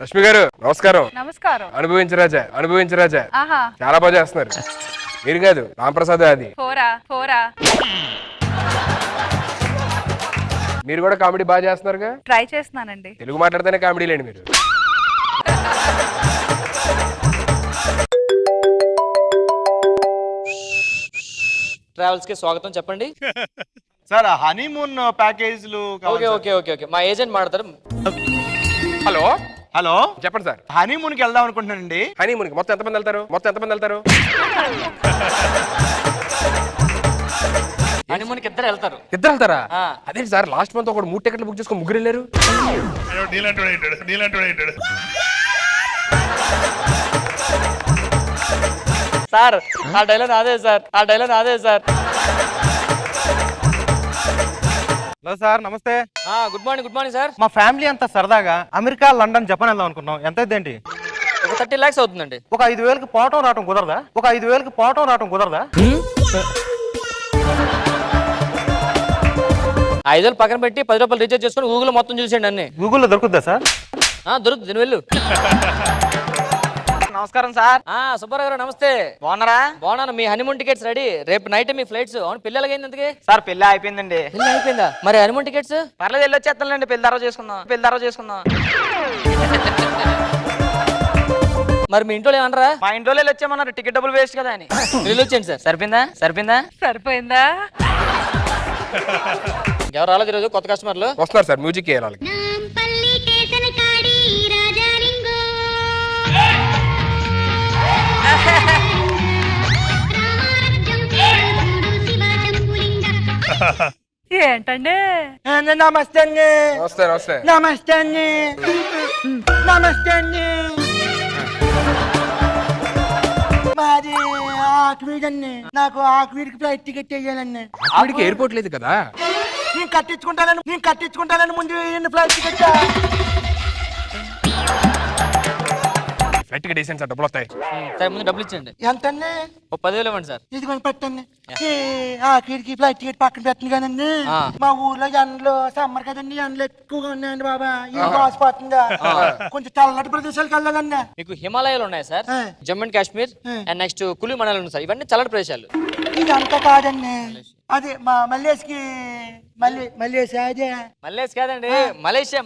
లక్ష్మి గారు నమస్కారం. నమస్కారం. అనుభవించరాజా అనుభవించరాజా. ఆహా, చాలా బాగా చేస్తున్నారు. మీరు కాదు రాంప్రసాద్ అది. పోరా పోరా. మీరు కూడా కామెడీ బాగా చేస్తున్నారుగా. ట్రై చేస్తున్నానండి. తెలుగు మాట్లాడితేనే కామెడీ లేండి మీరు. ట్రావెల్స్ కి స్వాగతం. చెప్పండి సార్ హనీమూన్ ప్యాకేజ్లు ఓకే ఓకే ఓకే ఓకే మా ఏజెంట్ మాట్లాడతారు. హలో హలో చెప్పండి సార్. హనీమూన్ కి వెళ్దాం అనుకుంటున్నానండి. హనీమూన్ మొత్తం ఎంతమంది వెళ్తారు? హనీమూన్కి ఇద్దరు వెళ్తారు. ఇద్దరు వెళ్తారా? అదే సార్ లాస్ట్ మంత్ ఒక 3 టికెట్లు బుక్ చేసుకుని ముగ్గురు వెళ్ళారు. సార్ ఆ డైలాగ్ అదే సార్, ఆ డైలాగ్ అదే సార్. హలో సార్ నమస్తే. Good morning sir. మా ఫ్యామిలీ అంతా సరదాగా అమెరికా, లండన్, జపాన్ వెళ్దాం అనుకున్నాం. ఎంత ఏంటి? ఒక 30 lakhs అవుతుందండి. ఒక 5,000కి పోవటం రావటం కుదరదా? 5,000 పక్కన పెట్టి 10 రూపాయలు రీఛార్జ్ చేసుకుని గూగుల్ మొత్తం చూసేయండి అన్ని. గూగుల్లో దొరుకుద్దా సార్? దొరుకుతుంది, నేను వెళ్ళు. నమస్కారం సార్. సుబ్బారావు గారు నమస్తే. బాగున్నారా? బాగున్నాను. మీ హనీమూన్ టికెట్స్ రెడీ. రేపు నైట్ మీ ఫ్లైట్స్. అవును, పెళ్లి ఎలాగైంది అందుకే? సార్ పెళ్లి అయిపోయిందండి. పెళ్లి అయిపోయిందా? మరి హనీమూన్ టికెట్స్? పర్లేదు వెళ్ళొచ్చేస్తానండి. పెళ్లి తర్వాత చేసుకుందాం. మరి మీ ఇంట్లో ఏమన్నారా? మా ఇంట్లో వచ్చామన్నారు. టికెట్ డబ్బులు వేస్ట్ కదా అని. వెళ్ళొచ్చేయండి సార్. సరిపోయిందా? సరిపోయిందా? ఎవరు రాలేదు ఈరోజు కొత్త కస్టమర్లు? వస్తున్నారు సార్. మ్యూజిక్ వేయాలి. ఏంటండి? నమస్తే అండి. నమస్తే. మాది ఆక్వీడండి. నాకు ఆక్వీడ్కి ఫ్లైట్ టికెట్ వేయాలండి. ఆవిడికి ఎయిర్పోర్ట్ లేదు కదా. నేను కట్టించుకుంటానని ముందు ఫ్లైట్ టికెట్. ఫ్లైట్ టికెట్ వేసాను సార్. డబ్బులు వస్తాయి. సరే ముందు డబ్బులు ఇచ్చేయండి. ఎంతండి? ఓ 10,000 ఇవ్వండి సార్. ఇదిగోండి పెట్టండి. ఆఖరికి ఫ్లైట్ టికెట్ పక్కన పెట్టండి కదండి. మా ఊర్లో ఎండలు సమ్మర్ కదండి, ఎండలు ఎక్కువగా ఉన్నాయండి బాబా. ఇది కాసిపోతుందా? కొంచెం చల్లటి ప్రదేశాలకు వెళ్ళాలండి. మీకు హిమాలయాలు ఉన్నాయి sir, Jammu and Kashmir and next Kullu Manali ఉన్నాయి సార్. ఇవన్నీ చల్లటి ప్రదేశాలు. ఇదంతా కాదండి. అదే మా మల్లేష్కి అదే మల్లేష్ కాదండి, మలేషియా.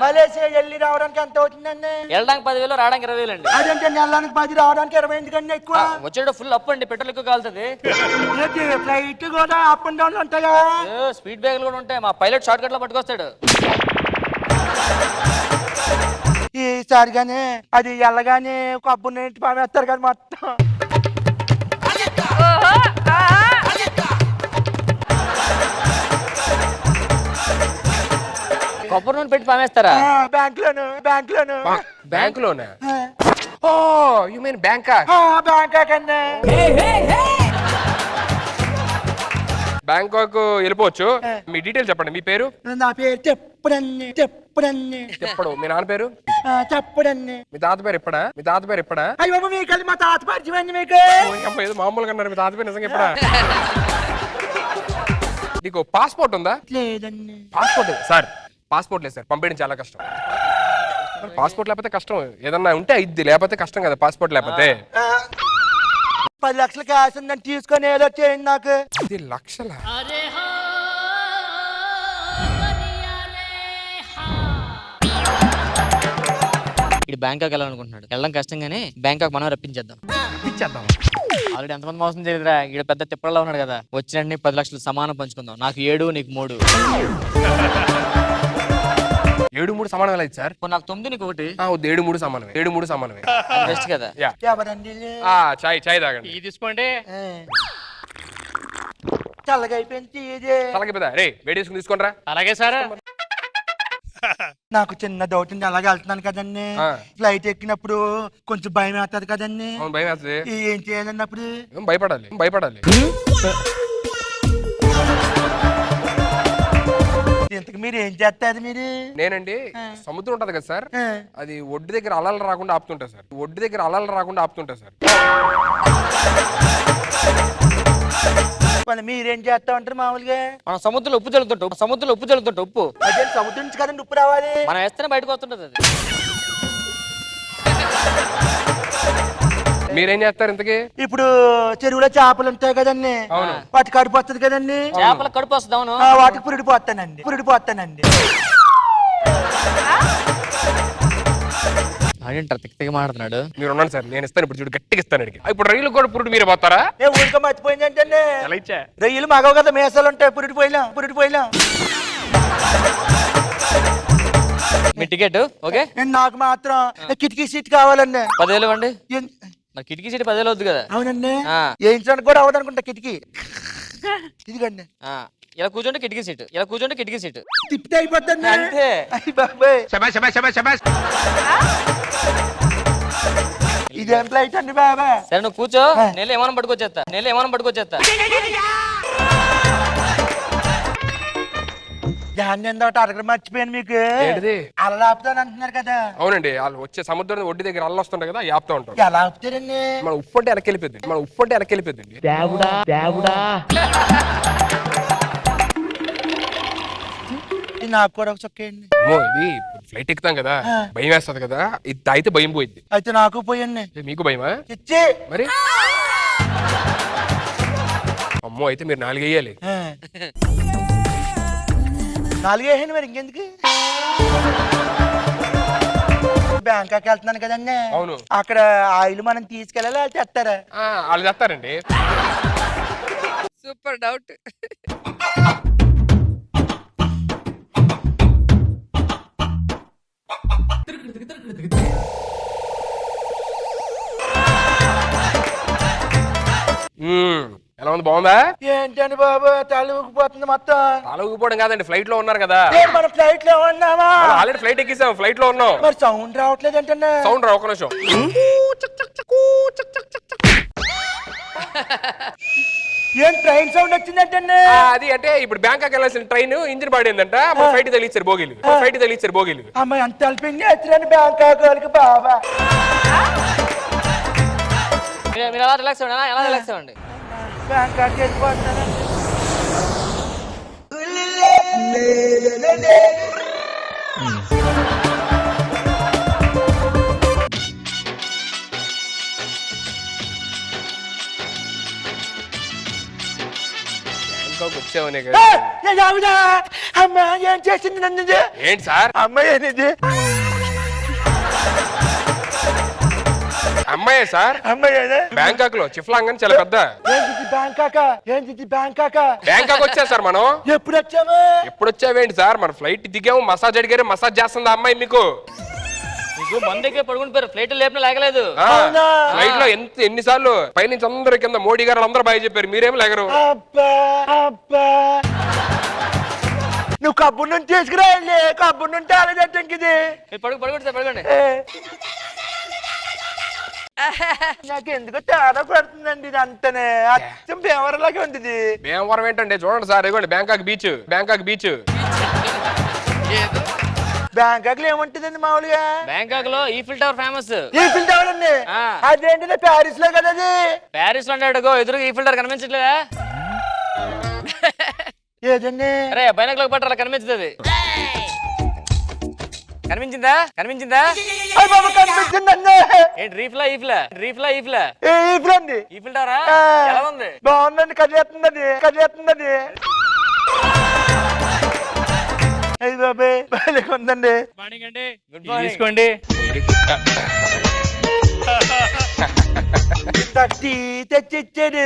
మలేషియా వెళ్ళి రావడానికి ఎంత అవుతుందండి? వెళ్ళడానికి 10,000, రావడానికి 20,000 అండి. అదేంటే వెళ్ళడానికి 10, రావడానికి 20 ఎందుకండి ఎక్కువ? వచ్చేటప్పుడు ఫుల్ అప్ అండి, పెట్రోల్ ఎక్కువ కాలుతుంది. ఫ్లైట్ కూడా అప్ అండ్ డౌన్ ఉంటాయా? స్పీడ్ బ్రేకర్లు కూడా ఉంటాయి. మా పైలట్ షార్ట్ కట్ లో పట్టుకొస్తాడు. ఈసారిగానే అది వెళ్ళగానే కబ్బు నీటి పామేస్తారు కదా మొత్తం. కొబ్బరి నూనె పెట్టి పామేస్తారా? బ్యాంక్ లోనే. ఓ యు మీన్ బ్యాంకాక్. బ్యాంకాక్ వెళ్ళిపోవచ్చు. మీ డీటెయిల్ చెప్పండి. మీ పేరు? నా పేరు చెప్పడండి. చెప్పడు. మీ నాన్న పేరు? చెప్పడండి. మీ తాత పేరు ఎప్పుడా? అయ్యో మీకు మా తాత పరిచయం మీకు. ఏదో మామూలుగా అన్నారు. మీ తాత పేరు నిజంగా ఎప్పుడా? నీకు పాస్పోర్ట్ ఉందా? లేదండి. Passport sir. పాస్పోర్ట్ లేదు సార్. పంపించడం చాలా కష్టం. పాస్పోర్ట్ లేకపోతే కష్టం. ఏదన్నా ఉంటే ఇది లేకపోతే కష్టం కదా. పాస్పోర్ట్ లేకపోతే 10 లక్షలు క్యాష్ ఉందని తీసుకొని ఏదో చేయండి నాకు. 10 లక్షల? ఇది బ్యాంకాక్ వెళ్ళాలనుకుంటున్నాడు. వెళ్ళడం కష్టం కానీ బ్యాంకాక్ మనం రప్పించేద్దాం. ఇచ్చేద్దాం. ఆల్రెడీ ఎంతమంది మోసం చేయదురా. ఇక్కడ పెద్ద తిప్పల్లో ఉన్నాడు కదా. వచ్చినండి 10 లక్షలు సమానం పంచుకుందాం. నాకు 7, నీకు 3. 7, 3 సమానం ఎలా సార్? నాకు 9, నీకు 1. 7, 3 సమానమే. బెస్ట్ కదా. చాయ్ తాగండి. ఇది తీసుకోండి. చల్లగా అయిపోయింది. చల్లగా రే వేడి వేసుకుని తీసుకోండి. అలాగే సార్. నాకు చిన్న డౌట్ ఉంది. అలాగే వెళ్తున్నాను కదండి. ఫ్లైట్ ఎక్కినప్పుడు కొంచెం భయం వేస్తుంది కదండి. భయం వేస్తుంది. ఏం చేయాలన్నప్పుడు? భయపడాలి. ఇంతకు మీరు ఏం చేస్తారు? మీరు? నేనండి సముద్రం ఉంటది కదా సార్, అది ఒడ్డు దగ్గర అలలు రాకుండా ఆపుతుంటా సార్. మీరేం చేస్తా ఉంటారు మామూలుగా? మనం సముద్రంలో ఉప్పు చల్లుతుంటాం. ఉప్పు అదే సముద్రం నుంచి కదండి ఉప్పు రావాలి. మనం వేస్తేనే బయటకు వస్తుంటది అది. మీరేం చేస్తారు ఇంతకీ? ఇప్పుడు చెరువులో చేపలు ఉంటాయి కదండి, వాటి కడుపు వస్తుంది కదండి, చేపల కడుపు వస్తుంది. అవును, వాటికి పురుడు పోతానండి. అదేంటారు తిక్కగా మాట్లాడుతున్నాడు. మీరు ఉన్నాను సార్, నేను ఇస్తాను. ఇప్పుడు చూడు గట్టిగా ఇస్తాను అడిగి. ఇప్పుడు రైలు కూడా పురుడు మీరే పోతారా? నేను ఊరికే మర్చిపోయింది ఏంటండి, ఎలా ఇచ్చా? రొయ్యలు మగవు కదా, మేసాలు ఉంటాయి, పురుడు పోయినా. మీ టికెట్ ఓకే. నాకు మాత్రం కిటికీ సీట్ కావాలండి. 10,000 ఇవ్వండి. మరి కిటికీ సీట్ 10,000 వద్దు కదా. అవునండి, వేయించడానికి కూడా అవ్వదు అనుకుంటా కిటికీ. ఇదిగండి, ఇలా కూర్చోండి కిటికీ సీట్ తిప్పితే అయిపోతుంది అంతే. ఇదేం ఫ్లైట్ అండి బాబా? సరే నువ్వు కూర్చో, నేను ఏమైనా పట్టుకొచ్చేస్తా. దాన్ని ఎంత అడగడం మర్చిపోయాను మీకు. ఏంటిది? అలా ఆపుతాను అంటున్నారు కదా. అవునండి, వాళ్ళు వచ్చే సముద్రం ఒడ్డు దగ్గర అల్ల వస్తుంటాయి కదా, ఆపుతా ఉంటాం. ఎలా ఆపుతారండి? మన ఉప్పు అంటే వెనకెళ్ళిపోద్ది. దేవుడా నాకు కూడా ఒక చొక్కేయండి. ఇది ఫ్లైట్ ఎక్కుతాం కదా, భయం వేస్తుంది కదా, ఇది తాగితే భయం పోయింది. అయితే నాకు పోయండి. మీకు భయమా? ఇచ్చి మరి అమ్మో, అయితే మీరు 4 వేయాలి. 4 వేయండి, మరి ఇంకెందుకు? బ్యాంకాక్ వెళ్తున్నాను కదండి. అవును, అక్కడ ఆయిల్ మనం తీసుకెళ్ళాలి, అది తెస్తారా? వాళ్ళు తెస్తారండి. Super doubt. ఎలా ఉంది, బాగుందా? ఏంటండి బాబు, తల ఊగిపోతుంది మొత్తం. తల ఊగిపోవడం కాదండి, ఫ్లైట్ లో ఉన్నారు కదా. మనం ఫ్లైట్ లో ఉన్నామా? ఆల్రెడీ ఫ్లైట్ ఎక్కిసాం, ఫ్లైట్ లో ఉన్నాం. మరి సౌండ్ రావట్లేదు ఏంటండి? సౌండ్ రా, ఒక నిమిషం. ఏం ట్రైన్ సౌండ్ వచ్చిందంటండి? అది అంటే ఇప్పుడు బ్యాంకాక్ వెళ్ళాల్సిన ట్రైన్ ఇంజిన్ పాడైందంట, మన ఫ్లైట్ తగిలిచ్చారు బోగీలు. అమ్మాయి అంత హెల్పింగ్ చేస్తారని బ్యాంకాక్ వాళ్ళకి బాబా. మీరు ఎలా రిలాక్స్ అవ్వండి. బ్యాంకాక్ వెళ్ళిపోతాను. వచ్చావనే అమ్మా ఏం చేసింది నన్ను? ఏంటి సార్? అమ్మాయి అనేది అమ్మాయి సార్, బ్యాంకాక్ లో చిఫ్లాంగ్ అని చాలా పెద్ద. బ్యాంకాక్ వచ్చా సార్ మనం. ఎప్పుడు వచ్చావేంటి సార్? మన ఫ్లైట్ దిగాము, మసాజ్ అడిగారు, మసాజ్ చేస్తుంది అమ్మాయి. మీకు మందికే పడుకుంటారు, ఫ్లైట్ లేపిన లేగలేదు. ఫ్లైట్ లో ఎన్నిసార్లు పైనుంచి అందరూ కింద మోడీ గారు అందరూ బాగా చెప్పారు, మీరేం లేగరు. నువ్వు కబ్బుర్ నుంచి తీసుకురాయండి, కబ్బుర్ నుండి ఆలోచించండి. పడుకోండి. నాకు ఎందుకు తేడా పడుతుందండి, ఇది అంతనే అచ్చం భీమవరంలాగే ఉంది. భీమవరం ఏంటండి, చూడండి సార్, ఇదిగోండి బ్యాంకాక్ బీచ్. బ్యాంకాక్ లో ఏముంటుందండి మామూలుగా? బ్యాంకాక్ లో Eiffel tower famous. Eiffel tower అండి, అదేంటి ప్యారిస్ లో కదా? అది ప్యారిస్ లో అన్నాడు, ఎదురుగా ఈఫిల్ టవర్ కనిపించట్లేదా? ఏదండి? అరే బైనాకులర్ పట్టాల కనిపించదు. కనిపించిందా? కనిపించిందండి. ఏంటి రీఫ్లా అండి. ఈఫిల్ టవరా ఎలా ఉంది? బాగుందండి, కదిలేస్తుందండి. అయ్యి బాబాయ్ బాగా ఉందండి. తీసుకోండి. టీ తెచ్చిచ్చాడు,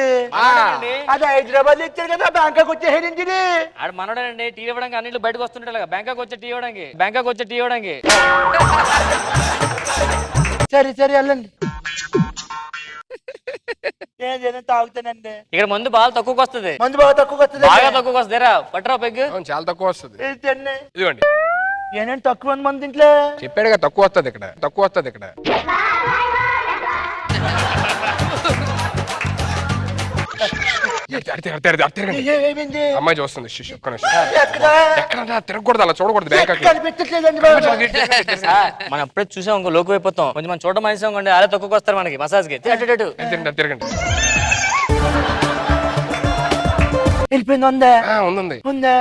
అది హైదరాబాద్ ఇచ్చాడు కదా, బ్యాంకాక్ వచ్చేది. ఆడ మనోడేనండి, టీ ఇవ్వడానికి అన్నింటి బయటకు వస్తుంటాడు, బ్యాంకాక్ వచ్చే టీ ఇవ్వడానికి. సరే వెళ్ళండి. తాగుతానండి. ఇక్కడ మందు బాగా తక్కువకి వస్తుంది. బాగా తక్కువకి వస్తుంది. పట్టరా పెగ్గు. చాలా తక్కువ వస్తుంది. ఇదిగోండి. ఏనండి తక్కువ మంది ఇంట్లో? చెప్పాడుగా తక్కువ వస్తుంది ఇక్కడ. అమ్మాయి చూస్తుంది. ఎక్కడ తిరగకూడదు, అలా చూడకూడదు. బ్యాంకాక్ మనం ఎప్పుడే చూసాం, ఇంకో లోకు అయిపోతాం. కొంచెం మనం చూడడం మనిషి అనుకోండి, అలా తక్కువకి వస్తారు మనకి మసాజ్ కి. తిరగండి. వెళ్ళిపోయింది. ఉందా?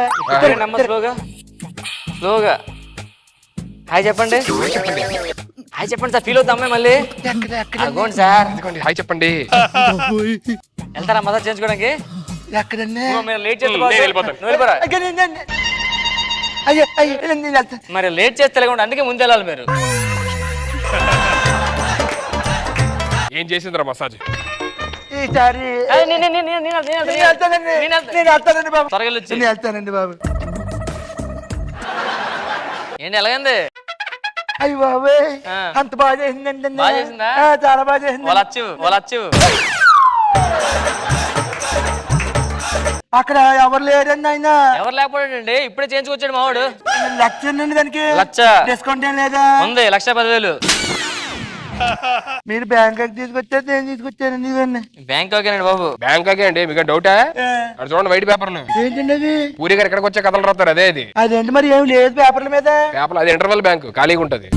స్లోగా హాయ్ చెప్పండి. హాయ్ చెప్పండి సార్, ఫీల్ అవుతా అమ్మాయి మళ్ళీ ఎక్కడ ఎక్కడ అగోండి సార్. ఇదిగోండి హాయ్ చెప్పండి. వెళ్తారా మసాజ్ చేయించుకోవడానికి? ఎక్కడన్నా మీరు లేట్ చేస్తే నేను వెళ్ళిపోతాను. నువ్వు వెళ్ళిపోరా. అయ్యో అయ్యో నేను వెళ్తాను. మరి లేట్ చేస్తే లేకుండా అందుకే ముందు వెళ్ళాలి మీరు. ఏం చేసిందిరా మసాజ్? ఈసారి నేను వెళ్తానండి బాబు. త్వరగా వెళ్ళొచ్చు. నేను వెళ్తానండి బాబు. ఏంటి ఎలాగైంది? అయ్యి బాబు ఆ. అంత బాగా చేసిందండి. బాగా చేసిందా? చాలా బాగా చేసింది. వాళ్ళచ్చు అక్కడ ఎవరు లేరండి ఆయన. ఎవరు లేకపోయాడండి, ఇప్పుడే చేయించుకొచ్చాడు మావాడు. లక్ష అండి దానికి. లక్ష డిస్కౌంట్ ఏం లేదా? ఉంది, 1,10,000. మీరు బ్యాంకాక్ తీసుకొచ్చారు, నేను తీసుకొచ్చానండి ఇవన్నీ. బ్యాంకాక్ అండి బాబు. బ్యాంకాకే అండి, మీకు డౌటా? అది చూడండి వైట్ పేపర్లు. ఏంటండి అది? పూరి గారు ఎక్కడికి వచ్చే కథలు రాస్తారు అదే అది. అదేంటి మరి ఏం లేదు పేపర్ల మీద? పేపర్ అది ఇంటర్వెల్ బ్యాంకు ఖాళీగా ఉంటది.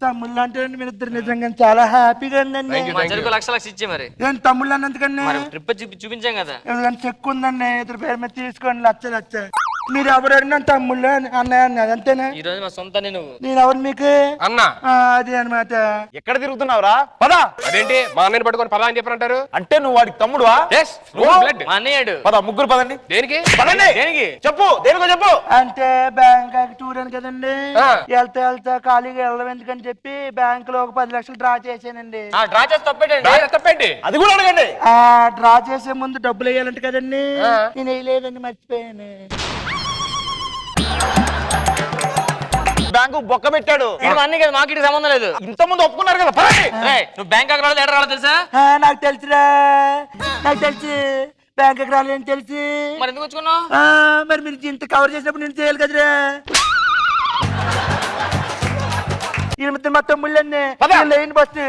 తమ్ముళ్ళు అంటే మీరు ఇద్దరు నిజంగా చాలా హ్యాపీగా ఉందండి. Thank you. మా చెరుకు లక్ష ఇచ్చే మరి. ఏంటి తమ్ముళ్ళు అన్నందుకండి? మరి ట్రిప్ చూపించాం కదా. ఎందుకంటే చెక్ ఉందండి, ఇద్దరు పేరు మీద తీసుకోండి లచ్చ. మీరు ఎవరు అడిగినా తమ్ముళ్ళు అన్నయ్య అన్నది అంతేనా? ఈ రోజు మా సొంత నువ్వు. నేను ఎవరు మీకు? అన్న అదే అనమాట. ఎక్కడ తిరుగుతున్నావురా? పద. అదేంటి మా అన్నని పట్టుకొని పదా అని చెప్పారంటారు? అంటే నువ్వు వాడికి తమ్ముడువా? Yes, full blood. మా అన్నయ్యాడు. పద, ముగ్గురు పదండి. దేనికి? పదండి. దేనికి? చెప్పు, దేనికో చెప్పు. అంటే బ్యాంకాక్ టూర్ అని కదండి. ఆ. వెళ్తా ఖాళీగా వెళ్ళడం ఎందుకని చెప్పి బ్యాంక్ లో ఒక 10 లక్షలు డ్రా చేశానండి. డ్రా చేసి తప్పేటండి. రాజా తప్పండి. అది కూడా అడగండి. ఆ డ్రా చేసే ముందు డబ్బులు వేయాలంట కదండి. ఆ. నేను వేయలేదండి, మర్చిపోయాను. బ్యాంకు బొక్క పెట్టాడు. ఇది మా అన్నయ్య కదా, మాకు ఇటు సంబంధం లేదు. ఇంత ముందు ఒప్పుకున్నారు కదా, పదండి. రేయ్, నువ్వు బ్యాంకాక్ రాలేదు, ఎక్కడ రాలేదు తెలుసా? నాకు తెలుసురా, నాకు తెలుసు బ్యాంకాక్ రాలేని తెలుసు. మరి ఎందుకు వచ్చుకున్నావు? మరి మీరు ఇంత కవర్ చేసినప్పుడు నేను చేయాలి కదరా. ఈ మధ్య మా తమ్ముళ్ళన్నీ పద. Line bus